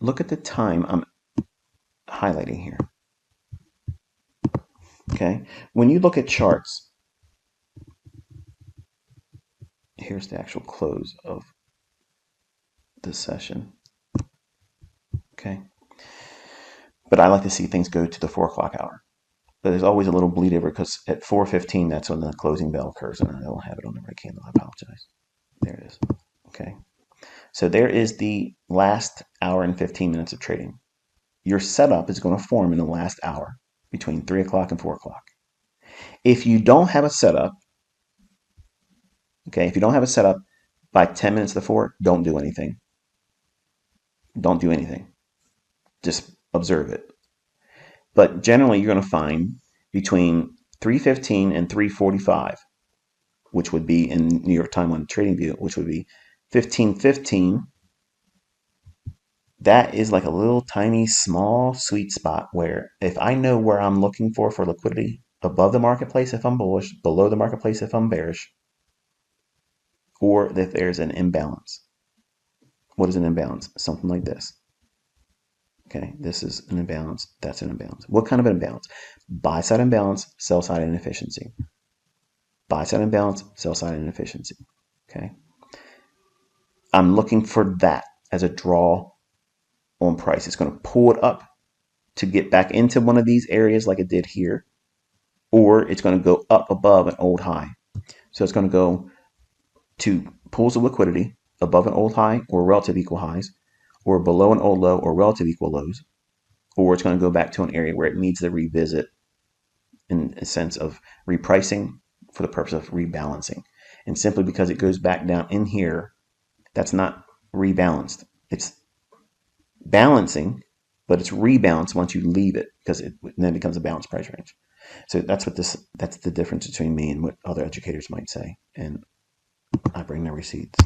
look at the time I'm highlighting here. Okay, when you look at charts, here's the actual close of the session. Okay, but I like to see things go to the 4 o'clock hour. But there's always a little bleed over because at 4:15, that's when the closing bell occurs, and I don't have it on the right candle. I apologize. There it is. Okay, so there is the last hour and 15 minutes of trading. Your setup is going to form in the last hour between 3 o'clock and 4 o'clock. If you don't have a setup, okay, if you don't have a setup by 10 minutes to 4, don't do anything. Don't do anything. Just observe it. But generally, you're going to find between 3:15 and 3:45, which would be in New York time on TradingView, which would be 15:15. That is like a little tiny small sweet spot where if I know where I'm looking for liquidity, above the marketplace if I'm bullish, below the marketplace if I'm bearish, or if there's an imbalance. What is an imbalance? Something like this. Okay, this is an imbalance, that's an imbalance. What kind of an imbalance? Buy side imbalance, sell side inefficiency. Buy side imbalance, sell side inefficiency. Okay, I'm looking for that as a draw on price. It's going to pull it up to get back into one of these areas like it did here, or it's going to go up above an old high. So it's going to go to pools of liquidity above an old high or relative equal highs, or below an old low or relative equal lows, or it's going to go back to an area where it needs to revisit in a sense of repricing for the purpose of rebalancing. And simply because it goes back down in here, that's not rebalanced. It's balancing, but it's rebalanced once you leave it because it then becomes a balanced price range. So that's the difference between me and what other educators might say. And I bring no receipts.